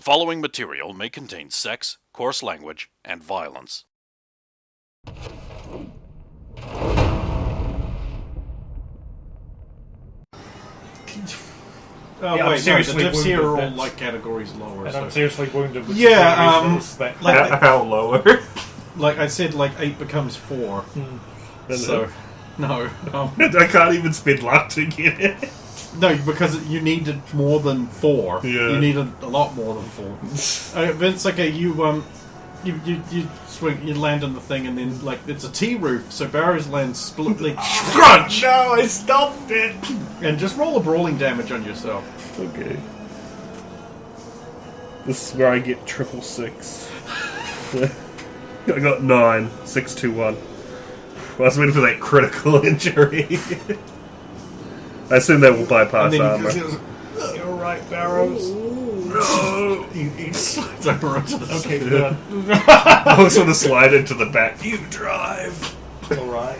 following material may contain sex, coarse language, and violence. Yeah, wait, seriously no, the diffs here are all wounded, like categories lower. And So. I'm seriously wounded. Which Yeah, is very like, How lower? like I said, like 8 becomes 4. So, no, I can't even spend luck to get it. no, because you needed more than 4. Yeah. You needed a lot more than 4. Vince, okay, you swing, you land on the thing, and then like it's a T-roof, so Barry's lands split like crunch. No, I stopped it. And just roll a brawling damage on yourself. Okay. This is where I get 666. I got 9, 6, 2, 1. I was waiting for that critical injury. I assume that will bypass And then armor. You're right, Barrows. No! he slides over onto the Okay, good. I was going to slide into the back. You drive! Alright.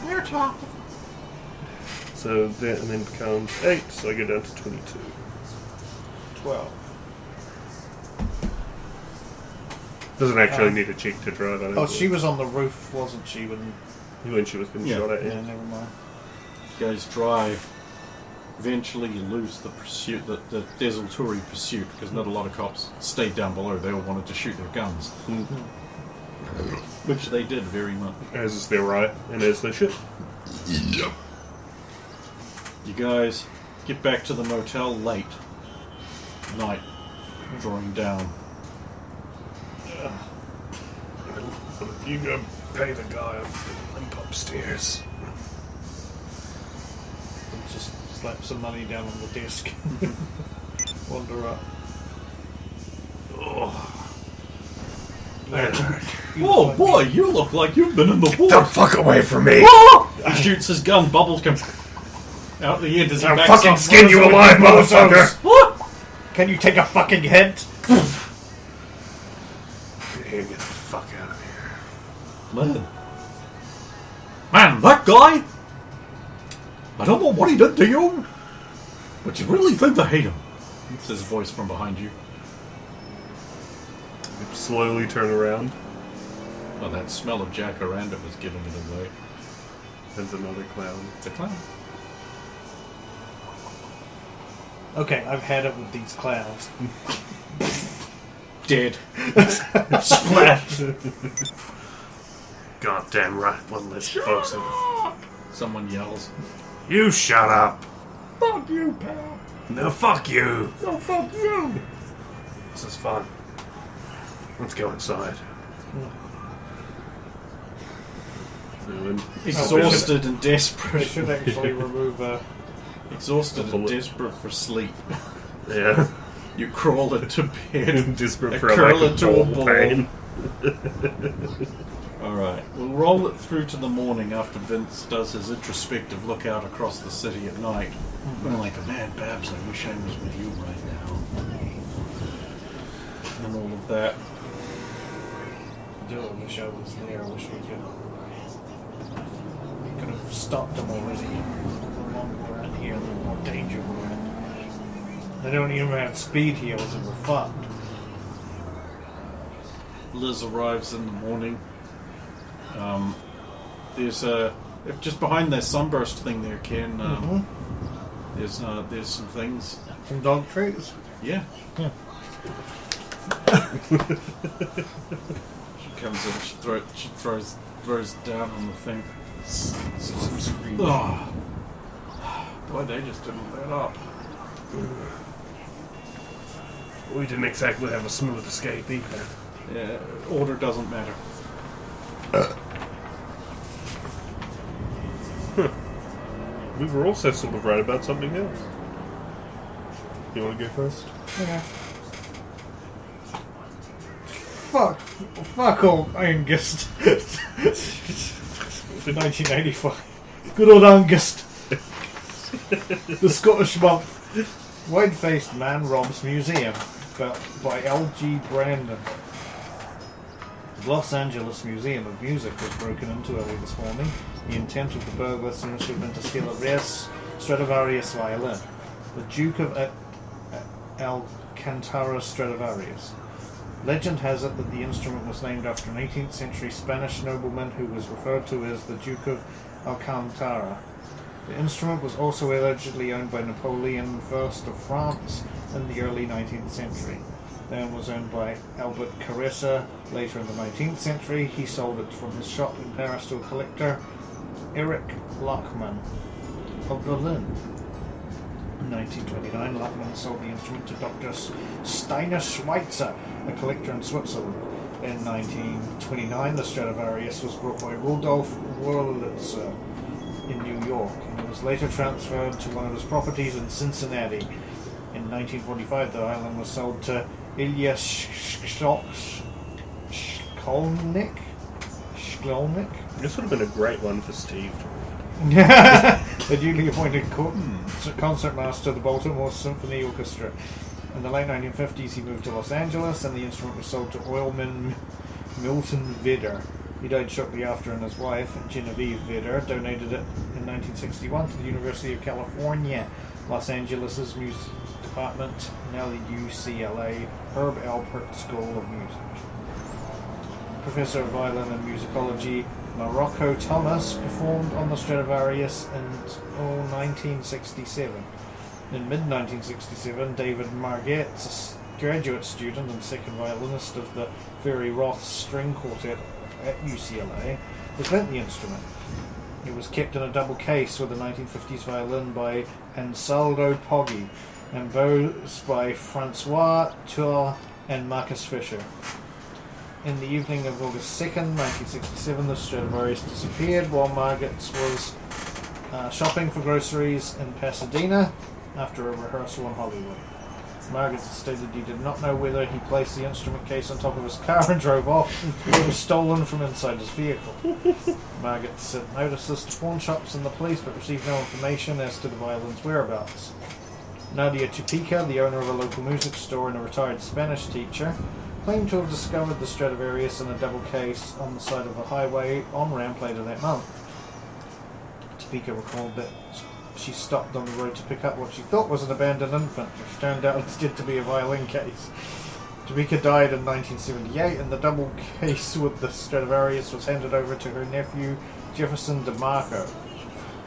We're talking. So that and then becomes 8, so I go down to 22. 12. Doesn't actually need a cheek to drive, I don't Oh, think. she was on the roof, wasn't she? When She was getting Yeah. shot at, yeah, never mind. You guys drive. Eventually, you lose the pursuit, the desultory pursuit, because not a lot of cops stayed down below. They all wanted to shoot their guns, which they did very much. As is their right, and as they should. Yep. You guys get back to the motel late. Night drawing down. You go pay the guy limp upstairs. And just slap some money down on the desk. Wander up. Oh boy, you look like you've been in the The war. fuck away from me! He shoots his gun. Bubbles come out the end as he I'll backs fucking up. skin you alive, motherfucker! What? Can you take a fucking hint? Get the fuck out of here. Man, that guy. I don't know what he did to you, but you really think I hate him. Says a voice from behind you. Slowly turn around. Oh, that smell of jacaranda was giving it away. There's another clown. It's a clown. Okay, I've had it with these clowns. Dead. Splat! Goddamn right, one less person. Someone yells. You shut up! Fuck you, pal. No, fuck you! No, fuck you. This is fun. Let's go inside. Exhausted and I desperate. should actually remove Exhausted and desperate for sleep. Yeah. You crawl into bed. Desperate and for a curl lack of into a ball ball. pain. Alright, we'll roll it through to the morning after Vince does his introspective look out across the city at night. We're like, man, Babs, I wish I was with you right now. And all of that. I do wish I was there. I wish we could have stopped them already. The longer we're in here, the more danger we're in. They don't even have speed heals and we're fucked. Liz arrives in the morning. There's if just behind that sunburst thing there, Ken. There's some things. Some dog treats? Yeah. Yeah. She comes in. She throws down on the thing. Some screaming. Oh. Boy, they just didn't let up. We didn't exactly have a smooth escape either. Yeah, order doesn't matter. We were also sort of right about something else. You want to go first? Yeah. Fuck old Angus. 1985. Good old Angus. The Scottish monk. White-faced man robs museum. By L.G. Brandon. The Los Angeles Museum of Music was broken into early this morning. The intent of the burglar seems to have been to steal a rare Stradivarius violin. The Duke of Alcantara Stradivarius. Legend has it that the instrument was named after an 18th century Spanish nobleman who was referred to as the Duke of Alcantara. The instrument was also allegedly owned by Napoleon I of France in the early 19th century. Then was owned by Albert Carissa later in the 19th century. He sold it from his shop in Paris to a collector, Erich Lachmann of Berlin. In 1929, Lachmann sold the instrument to Dr. Steiner Schweitzer, a collector in Switzerland. In 1929, the Stradivarius was brought by Rudolf Wurlitzer in New York, and it was later transferred to one of his properties in Cincinnati. In 1945, the violin was sold to Ilya Shkolnik. This would have been a great one for Steve to read. The newly appointed concertmaster of the Baltimore Symphony Orchestra. In the late 1950s, he moved to Los Angeles, and the instrument was sold to oilman Milton Vidor. He died shortly after, and his wife, Genevieve Vidor, donated it in 1961 to the University of California, Los Angeles' music department, now the UCLA Herb Alpert School of Music. Professor of violin and musicology Marocco Thomas performed on the Stradivarius in 1967. In mid-1967, David Margetts, a graduate student and second violinist of the Ferry Roth String Quartet at UCLA, was lent the instrument. It was kept in a double case with a 1950s violin by Ansaldo Poggi and bows by Francois Tour and Marcus Fisher. In the evening of August 2nd, 1967, the Stradivarius disappeared while Margetts was shopping for groceries in Pasadena after a rehearsal in Hollywood. Margetts stated he did not know whether he placed the instrument case on top of his car and drove off, or it was stolen from inside his vehicle. Margetts sent notices to pawn shops and the police, but received no information as to the violin's whereabouts. Nadia Chupica, the owner of a local music store and a retired Spanish teacher, claimed to have discovered the Stradivarius in a double case on the side of a highway on-ramp later that month. Topeka recalled that she stopped on the road to pick up what she thought was an abandoned infant, which turned out instead to be a violin case. Topeka died in 1978, and the double case with the Stradivarius was handed over to her nephew, Jefferson DeMarco.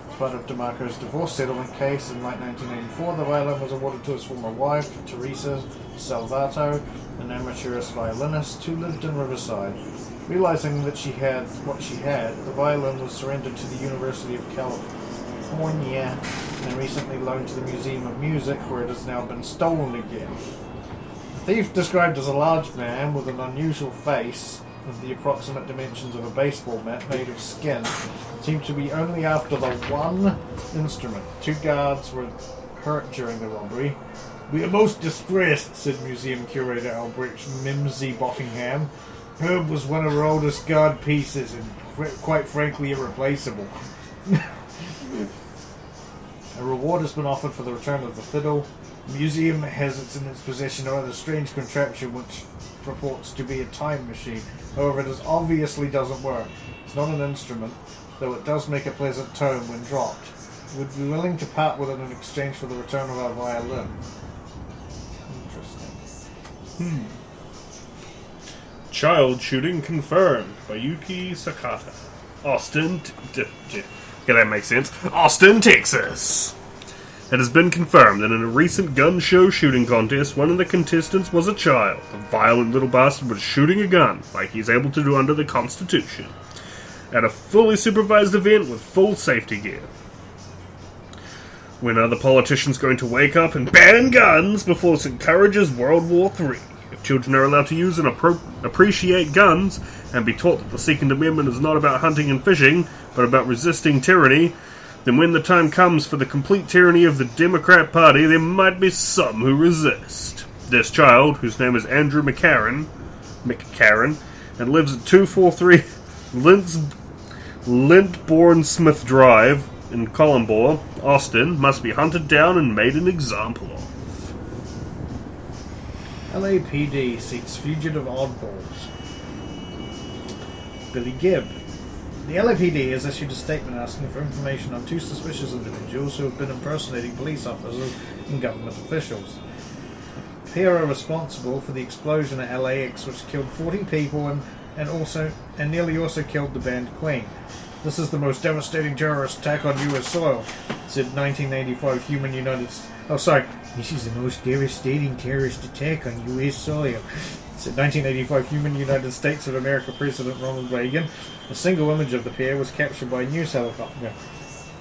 As part of DeMarco's divorce settlement case in late 1984, the violin was awarded to his former wife, Teresa Salvato, an amateurist violinist who lived in Riverside. Realizing that she had what she had, the violin was surrendered to the University of California and recently loaned to the Museum of Music, where it has now been stolen again. The thief, described as a large man with an unusual face of the approximate dimensions of a baseball bat made of skin, seemed to be only after the one instrument. 2 guards were hurt during the robbery. "We are most distressed," said Museum Curator Albrecht Mimsy Bottingham. "Herb was one of our oldest guard pieces and quite frankly irreplaceable." A reward has been offered for the return of the fiddle. The museum has in its possession a rather strange contraption which purports to be a time machine. However, it obviously doesn't work. It's not an instrument, though it does make a pleasant tone when dropped. Would be willing to part with it in exchange for the return of our violin. Interesting. Child shooting confirmed by Yuki Sakata. Austin, okay, that makes sense. Austin, Texas. It has been confirmed that in a recent gun show shooting contest, one of the contestants was a child. The violent little bastard was shooting a gun, like he's able to do under the Constitution, at a fully supervised event with full safety gear. When are the politicians going to wake up and ban guns before this encourages World War III? If children are allowed to use and appreciate guns, and be taught that the Second Amendment is not about hunting and fishing, but about resisting tyranny, then when the time comes for the complete tyranny of the Democrat Party, there might be some who resist. This child, whose name is Andrew McCarran, and lives at 243 Lintbourne Smith Drive in Colombo, Austin, must be hunted down and made an example of. LAPD seeks fugitive oddballs. Billy Gibb. The LAPD has issued a statement asking for information on 2 suspicious individuals who have been impersonating police officers and government officials. pair are responsible for the explosion at LAX, which killed 40 people and nearly also killed the band Queen. This is the most devastating terrorist attack on U.S. soil, said 1985 Human United States. Oh, sorry. This is the most devastating terrorist attack on U.S. soil, said 1985 Human United States of America President Ronald Reagan. A single image of the pair was captured by a news helicopter.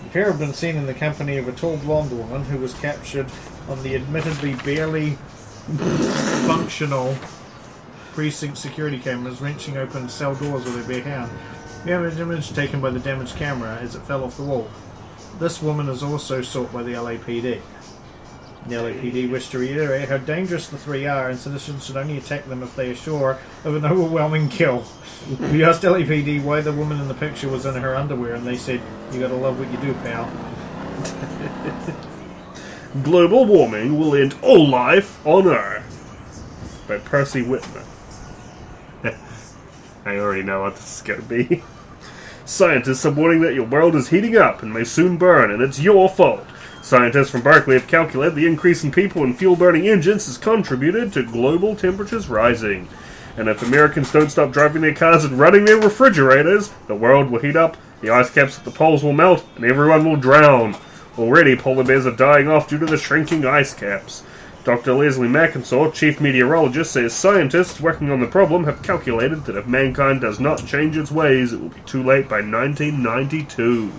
The pair have been seen in the company of a tall blonde woman who was captured on the admittedly barely functional precinct security cameras wrenching open cell doors with their bare hand. We have an image taken by the damaged camera as it fell off the wall. This woman is also sought by the LAPD. The LAPD wish to reiterate how dangerous the three are, and citizens should only attack them if they are sure of an overwhelming kill. We asked LAPD why the woman in the picture was in her underwear, and they said, "You gotta love what you do, pal." Global warming will end all life on Earth. By Percy Whitman. I already know what this is going to be. Scientists are warning that your world is heating up and may soon burn, and it's your fault. Scientists from Berkeley have calculated the increase in people and fuel-burning engines has contributed to global temperatures rising. And if Americans don't stop driving their cars and running their refrigerators, the world will heat up, the ice caps at the poles will melt, and everyone will drown. Already, polar bears are dying off due to the shrinking ice caps. Dr. Leslie Mackinsaw, chief meteorologist, says scientists working on the problem have calculated that if mankind does not change its ways, it will be too late by 1992.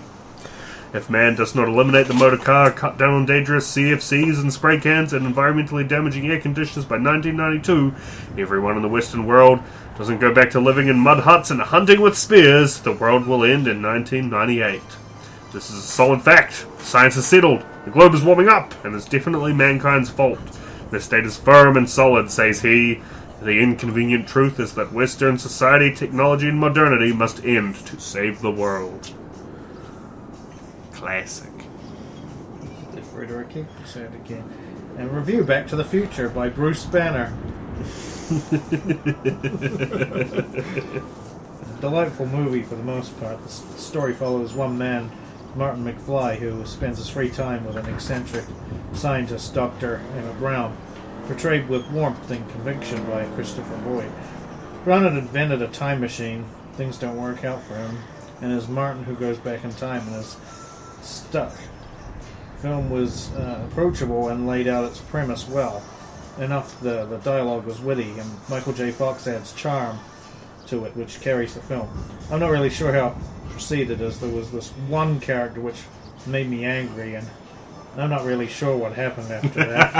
If man does not eliminate the motor car, cut down on dangerous CFCs and spray cans and environmentally damaging air conditioners by 1992, everyone in the Western world doesn't go back to living in mud huts and hunting with spears, the world will end in 1998. This is a solid fact. Science is settled. The globe is warming up, and it's definitely mankind's fault. The state is firm and solid, says he. The inconvenient truth is that Western society, technology, and modernity must end to save the world. Classic. The Frederick said again. And review Back to the Future by Bruce Banner. Delightful movie for the most part. The story follows one man, Martin McFly, who spends his free time with an eccentric scientist, Dr. Emmett Brown, portrayed with warmth and conviction by Christopher Lloyd. Brown had invented a time machine. Things don't work out for him, and as Martin, who goes back in time and is stuck. The film was approachable and laid out its premise well. Enough the dialogue was witty, and Michael J. Fox adds charm to it, which carries the film. I'm not really sure how it proceeded, as there was this one character which made me angry, and I'm not really sure what happened after that.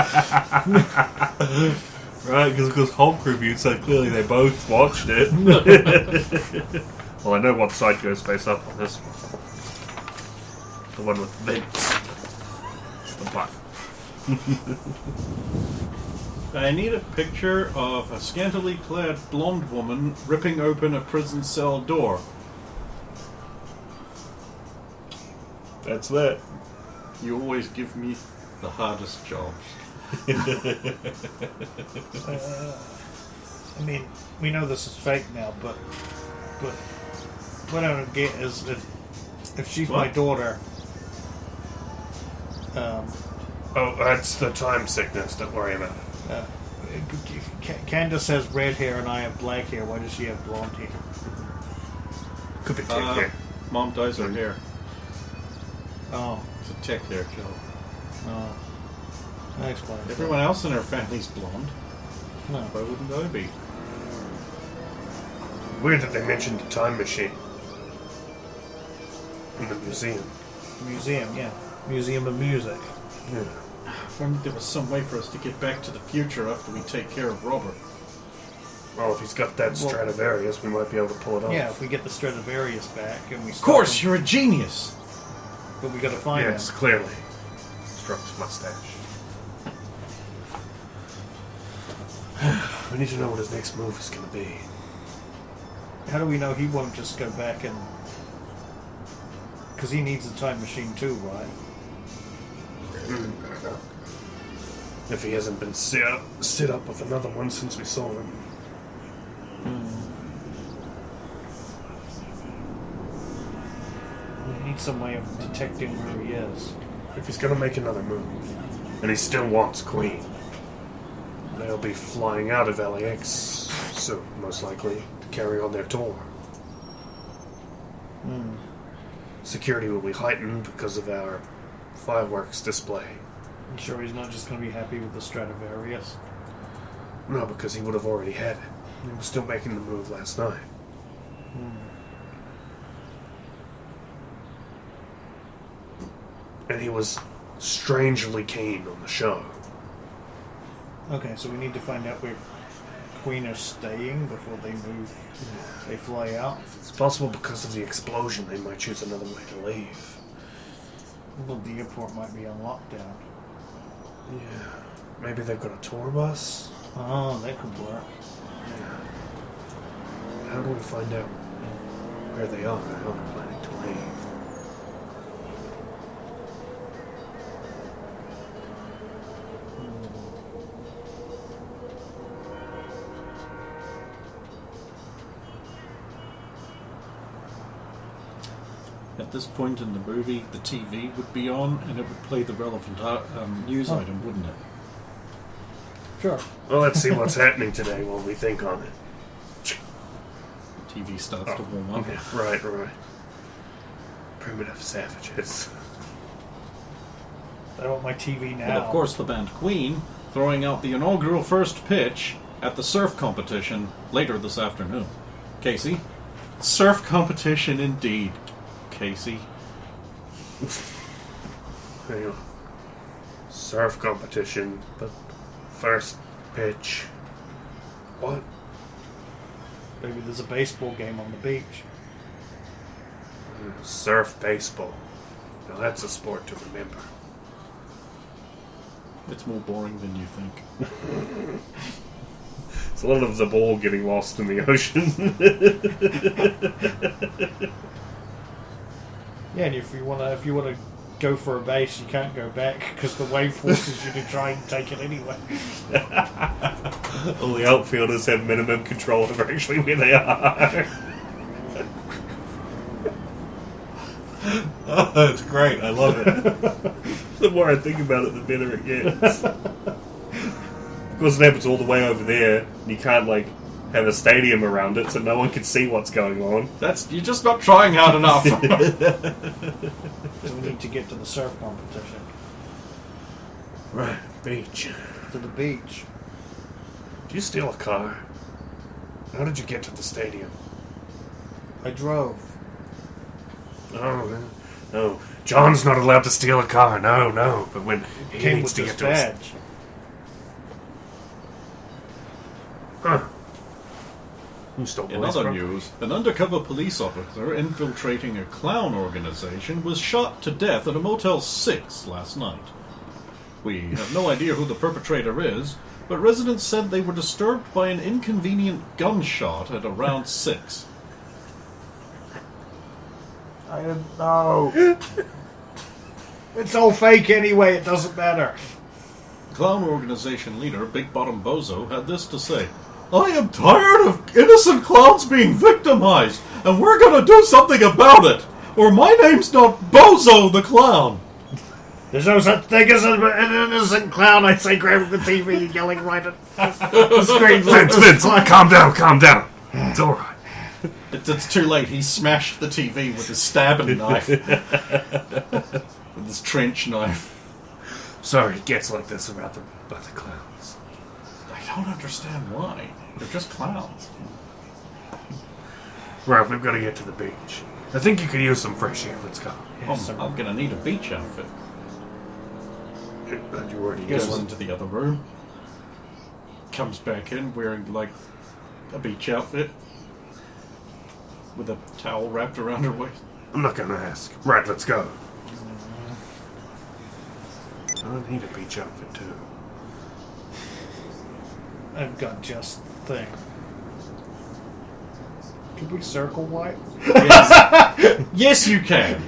Right, because Hulk reviewed so clearly they both watched it. Well, I know what side goes face up on this one. The one with Vince. It's the butt. I need a picture of a scantily clad blonde woman ripping open a prison cell door. That's that. You always give me the hardest jobs. I mean, we know this is fake now, but what I don't get is if she's my daughter. Oh, that's the time sickness. Don't worry about it. Candace has red hair and I have black hair. Why does she have blonde hair? Could be tech hair. Mom dyes her hair. Oh, It's a tech hair job. oh. That explains. Everyone else in her family's blonde. No. Why wouldn't I be? Weird that they mentioned the time machine in the museum. Museum, yeah. Museum of Music. Yeah. If only there was some way for us to get back to the future after we take care of Robert. Well, if he's got that Stradivarius, we might be able to pull it off. Yeah, if we get the Stradivarius back and we Of course, you're a genius! but we gotta find Yes, him. clearly. Strokes his mustache. We need to know what his next move is going to be. How do we know he won't just go back and... Because he needs a time machine too, right? If he hasn't been set up with another one since we saw him. We need some way of detecting where he is. If he's going to make another move, and he still wants Queen, They'll be flying out of LAX soon, most likely, to carry on their tour. Security will be heightened because of our fireworks display. I'm sure he's not just going to be happy with the Stradivarius. No, because he would have already had it. He was still making the move last night. And he was strangely keen on the show. Okay, so we need to find out where Queen are staying before they move. They fly out. It's possible because of the explosion they might choose another way to leave. Well, the airport might be on lockdown. Yeah. Maybe they've got a tour bus? Oh, that could work. How do we find out where they are and how they're planning to leave? At this point in the movie, the TV would be on, and it would play the relevant news item, wouldn't it? Sure. Well, let's see what's happening today while we think on it. TV starts to warm up. Yeah, right. Primitive savages. I want my TV now. And of course, the band Queen throwing out the inaugural first pitch at the surf competition later this afternoon. Casey? Surf competition indeed, Casey. Hang on. Surf competition, but first pitch. What? Maybe there's a baseball game on the beach. Surf baseball. Now that's a sport to remember. It's more boring than you think. It's a lot of the ball getting lost in the ocean. Yeah, and if you wanna go for a base, you can't go back because the wave forces you to try and take it anyway. All the outfielders have minimum control over actually where they are. Oh, that's great. I love it. The more I think about it, the better it gets. Of course, it happens all the way over there. And you can't, have a stadium around it so no one can see what's going on. You're just not trying hard enough. So we need to get to the surf competition. Right, beach. To the beach. Did you steal a car? How did you get to the stadium? I drove. No. John's not allowed to steal a car. No. But when he Came needs with to this get to his... badge. Huh. Who stole In boys' other property? news, an undercover police officer infiltrating a clown organization was shot to death at a Motel 6 last night. We have no idea who the perpetrator is, but residents said they were disturbed by an inconvenient gunshot at around 6. I didn't know. It's all fake anyway, it doesn't matter. Clown organization leader Big Bottom Bozo had this to say: "I am tired of innocent clowns being victimized, and we're gonna do something about it, or my name's not Bozo the Clown." There's no such thing as an innocent clown, I say, grabbing the TV and yelling right at the screen. Vince, calm down. It's alright. It's too late. He smashed the TV with his stabbing knife. With his trench knife. Sorry, it gets like this about the clowns. I don't understand why. They're just clowns. Right, we've got to get to the beach. I think you could use some fresh air. Let's go. I'm gonna need a beach outfit. But you already Goes got one. into the other room. Comes back in wearing, a beach outfit. With a towel wrapped around her waist. I'm not going to ask. Right, let's go. I need a beach outfit too. I've got just the thing. Can we circle white? Yes, yes you can.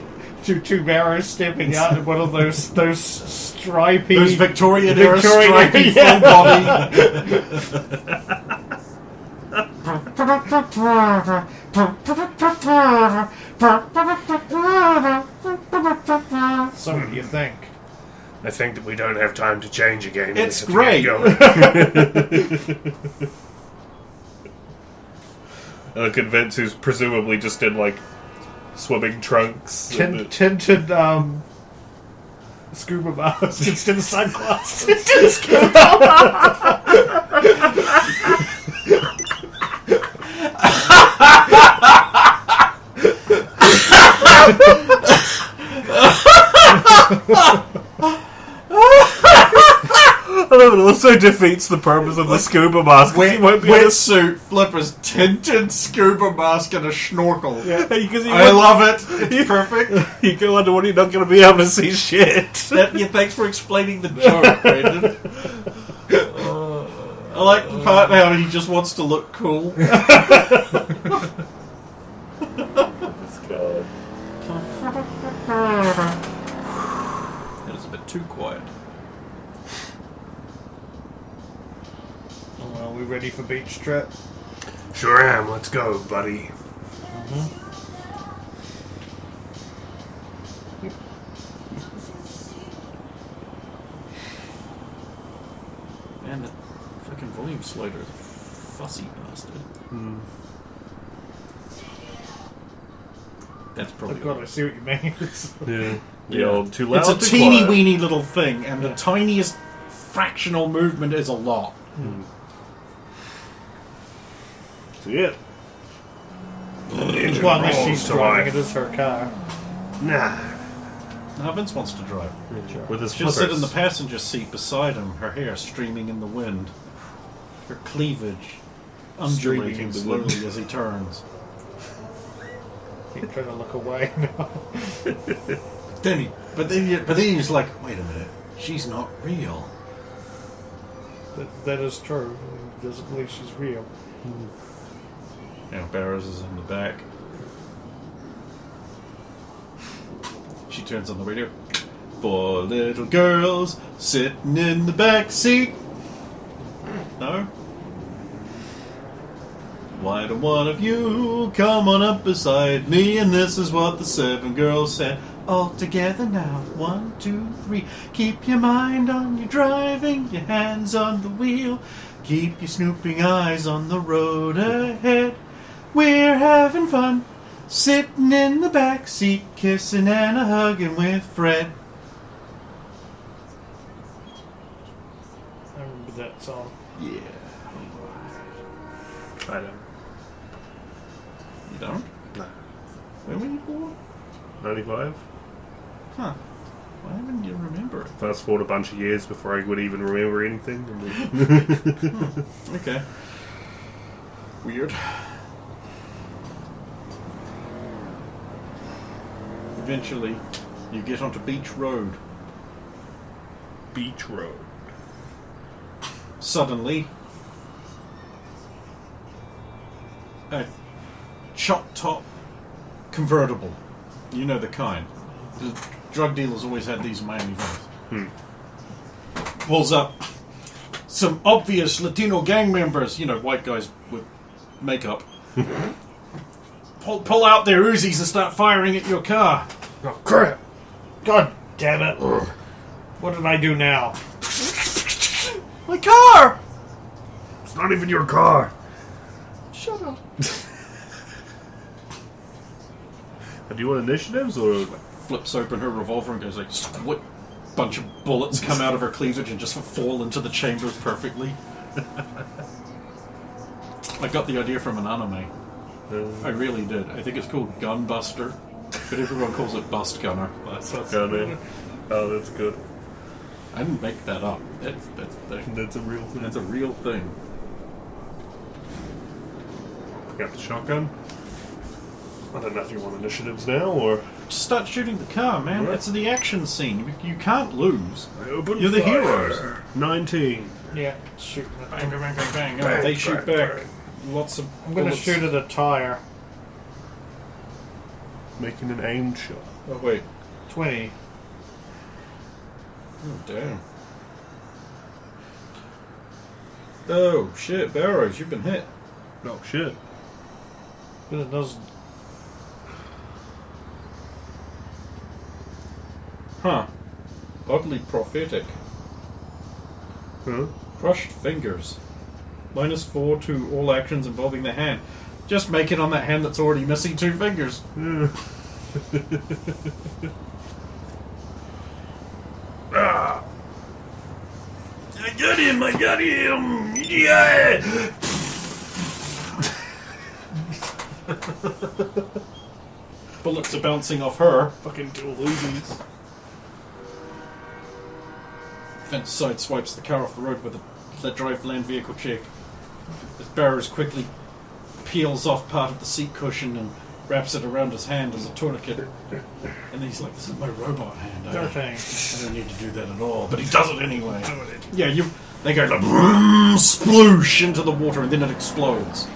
Two barrows stepping out in one of those stripy... Those Victorian era Victorian- stripy yeah. full body. So what do you think? I think that we don't have time to change again. It's We have to great. get going. Convince who's presumably just in like swimming trunks. Tinted scuba mask instead of sunglasses. I love it also defeats the purpose of the scuba mask. You won't be able to Wetsuit, flippers, tinted scuba mask, and a snorkel. because I love it. It's perfect. You go underwater, you're not going to be able to see shit. Thanks for explaining the joke, Brandon. I like the part how he just wants to look cool. It was a bit too quiet. Well, we ready for beach trip? Sure am. Let's go, buddy. Man, that fucking volume slider is a fussy bastard. That's Oh probably god, I see what you mean. Yeah. The old too loud. It's a too teeny quiet. weeny little thing, and the tiniest fractional movement is a lot. So yeah. Engine Well, unless rolls she's to driving, life. it is her car. Nah. Now Vince wants to drive. With his She'll sit in the flippers. passenger seat beside him, her hair streaming in the wind, her cleavage undulating Streaming in the slowly wind. as he turns. Keep trying to look away now. But then he's like, wait a minute, she's not real. That is true. He doesn't believe she's real. Now Barrows is in the back. She turns on the radio. 4 little girls sitting in the back seat. No? Why don't one of you come on up beside me? And this is what the 7 girls said. All together now. 1, 2, 3. Keep your mind on your driving, your hands on the wheel. Keep your snooping eyes on the road ahead. We're having fun, sitting in the back seat, kissing and a hugging with Fred. I remember that song. Yeah. I don't. You don't? No. When were you born? 95? Huh. Why wouldn't you remember it? Fast forward a bunch of years before I would even remember anything. Okay. Weird. Eventually, you get onto Beach Road. Beach Road. Suddenly, a chop-top convertible. You know the kind. The drug dealers always had these in Miami Vice. Pulls up. Some obvious Latino gang members, you know, white guys with makeup, pull out their Uzis and start firing at your car. Oh, crap! God damn it! What did I do now? My car! It's not even your car. Shut up. Do you want initiatives or? Flips open her revolver and goes like, what? Bunch of bullets come out of her cleavage and just fall into the chambers perfectly. I got the idea from an anime. I really did. I think it's called Gunbuster, but everyone calls it Bust Gunner. That's good. Oh, that's good. I didn't make that up. That's That's a real thing. a real thing. Got the shotgun. I don't know if you want initiatives now or. Just start shooting the car, man. Right. It's the action scene. You can't lose. I open You're the fire. heroes. 19. Yeah, shoot. Bang, bang, bang, bang, bang. Bang, They shoot bang, back. bang. Lots of I'm going to bullets. shoot at a tire. Making an aim shot. Oh, wait. 20. Oh, damn. Oh, shit. Barrows, you've been hit. Oh shit. But it doesn't. Huh. Oddly prophetic. Huh? Crushed fingers. -4 to all actions involving the hand. Just make it on that hand that's already missing 2 fingers. Ah. I got him! I got him! Yeah! Bullets are bouncing off her. Fucking dual Uzis. Fence side swipes the car off the road with the drive land vehicle check. As Barrows quickly peels off part of the seat cushion and wraps it around his hand as a tourniquet. And he's like, "This is my robot hand. I don't need to do that at all." But he does it anyway. Yeah, they go like sploosh into the water and then it explodes.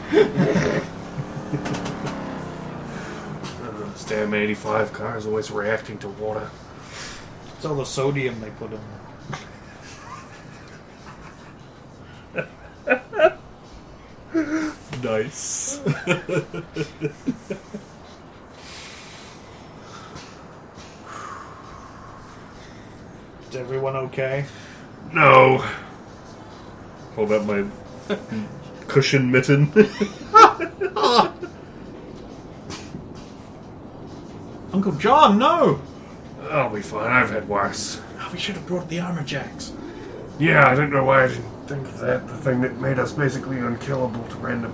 This damn 85 car is always reacting to water. It's all the sodium they put in there. Nice. Is everyone okay? No. Hold up my cushion mitten. Uncle John, no! I'll be fine. I've had worse. Oh, we should have brought the armor jacks. Yeah, I don't know why I didn't think of that. The thing that made us basically unkillable to random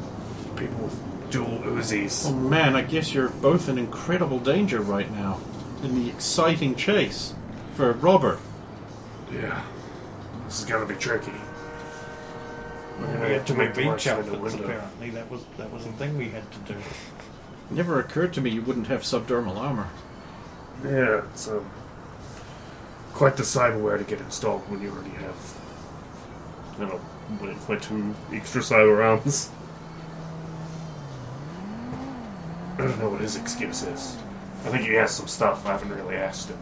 people with dual Uzis. Oh man, I guess you're both in incredible danger right now. In the exciting chase for Robert. Yeah. This is gonna be tricky. We're gonna We had to make the lights beach out the outfits, window. apparently. That was a thing we had to do. Never occurred to me you wouldn't have subdermal armor. Yeah, it's quite the cyberware to get installed when you already have, I don't know, my 2 extra cyber arms. I don't know what his excuse is. I think he has some stuff. I haven't really asked him.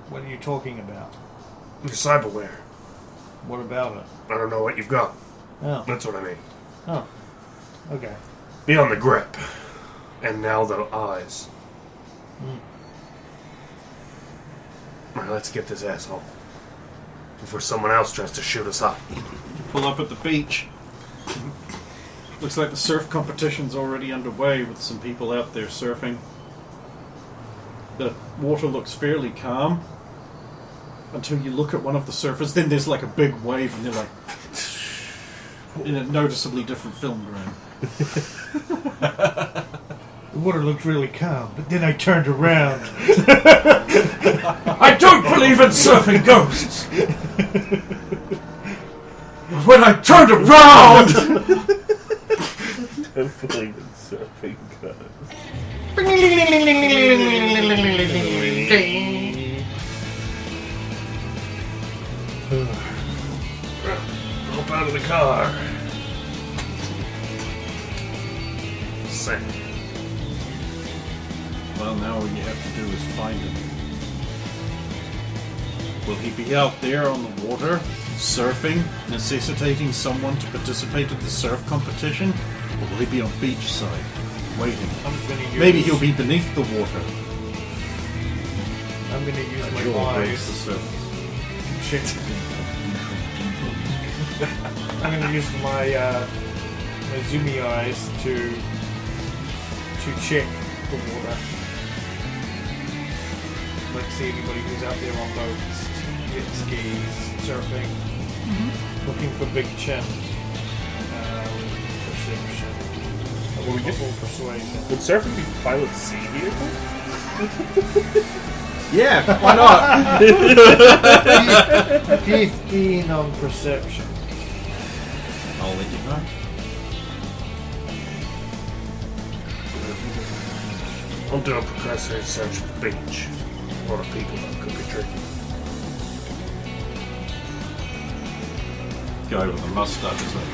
What are you talking about? Your cyberware. What about it? I don't know what you've got. Oh. That's what I mean. Oh. Okay. Beyond the grip. And now the eyes. Alright, let's get this asshole. Before someone else tries to shoot us up. Pull up at the beach. Looks like the surf competition's already underway with some people out there surfing. The water looks fairly calm until you look at one of the surfers. Then there's like a big wave and they're like in a noticeably different film grain. The water looked really calm, but then I turned around. I don't believe in surfing ghosts! When I turned around! Don't believe in surfing guns. Hop out of the car. Same. Well, now all you have to do is find him. Will he be out there on the water, surfing, necessitating someone to participate in the surf competition? Or will he be on beachside, waiting? Maybe he'll be beneath the water. I'm going to use my Jewel breaks the eyes. surface. Shit. I'm going to use my zoomy eyes to check the water. Let's see anybody who's out there on boats, jet skis, surfing, looking for big chins. Perception. What we get? Persuasion. Would surfing be pilot sea vehicle? Yeah, why not? 15 on perception. I'll let you know. I'm doing a precursory search of the beach. A lot of people that could be tricky. Guy with a mustache is like,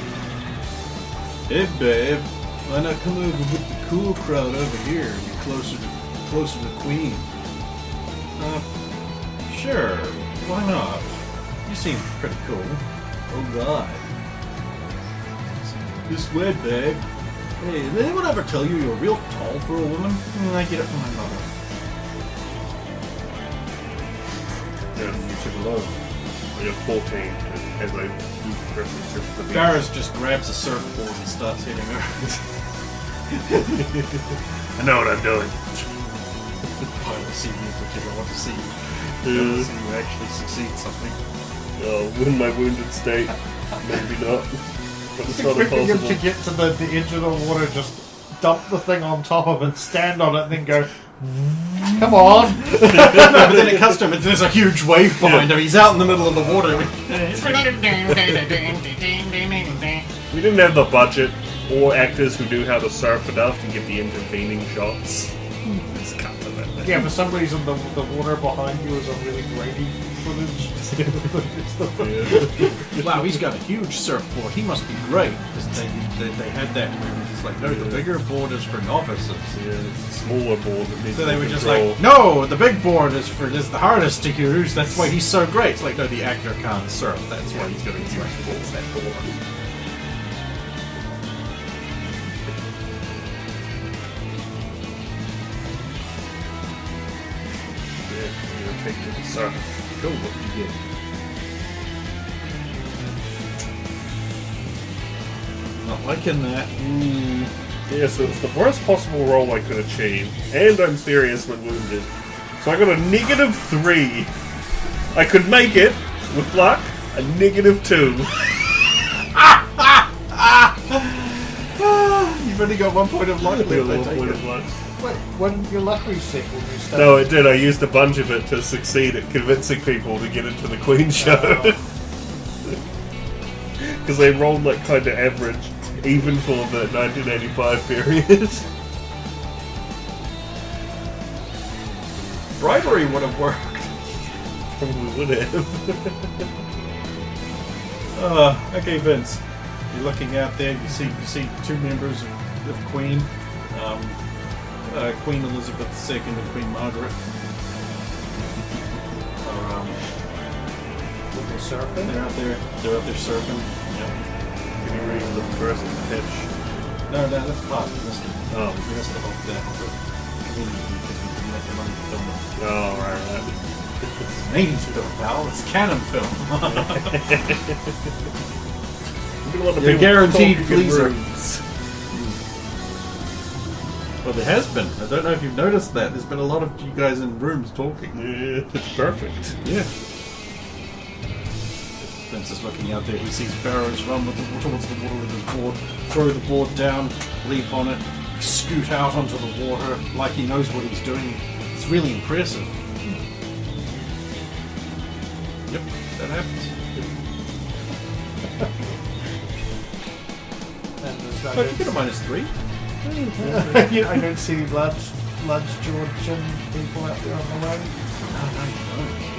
"Hey babe, why not come over with the cool crowd over here and be closer to Queen?" Sure, why not? You seem pretty cool. Oh god. This way, babe. Hey, did anyone ever tell you you're real tall for a woman? I get it from my mother. got You took a load. 14 as I use the reference to the Garrus just grabs a surfboard and starts hitting her. I know what I'm doing. I want to see you, because I want to see you. I want to see you actually succeed something. In my wounded state, maybe not. But it's not Expecting him impossible. to get to the edge of the water, just dump the thing on top of it, stand on it, and then go, come on! No, but then it cuts to him and there's a huge wave behind him. He's out in the middle of the water. We didn't have the budget or actors who knew how to surf enough to get the intervening shots. Just cut to that. Yeah, for some reason the water behind you is a really grainy footage. Wow, he's got a huge surfboard. He must be great. Because they had that movie. It's like, no, the bigger board is for novices. Yeah, it's a smaller board that needs So they more were just control. like, no, the big board is the hardest to use. That's why he's so great. It's like, no, the actor can't surf. That's why he's got a huge board. That board. Yeah, you're gonna take to the surf. Cool, what did you get? Not liking that. Yeah, so it's the worst possible roll I could achieve, and I'm seriously wounded. So I got a -3. I could make it, with luck, a -2. You've only got 1 point of luck left. I take it. Wait, when did your luck reset when you started? No, it did. I used a bunch of it to succeed at convincing people to get into the Queen show. Because they rolled like kind of average, even for the 1985 period. Bribery would have worked. Probably would have. Okay, Vince. You're looking out there. You see two members of Queen, Queen Elizabeth II and Queen Margaret. They're surfing? They're out there. They're out there surfing. Yep. Can you read the first pitch? No, that's part. We missed it. Oh. We missed the whole thing. Community because we didn't have the money to film it. Oh, right. It's an 80s film, pal. It's canon film. You're guaranteed pleaser. Well, there has been. I don't know if you've noticed that. There's been a lot of you guys in rooms talking. Yeah, it's perfect. Yeah. Vince is looking out there. He sees Barrows run towards the water with his board, throw the board down, leap on it, scoot out onto the water like he knows what he's doing. It's really impressive. Yep, that happens. And there's But you get a -3. I don't see large Georgian people out there on the road. No, you don't.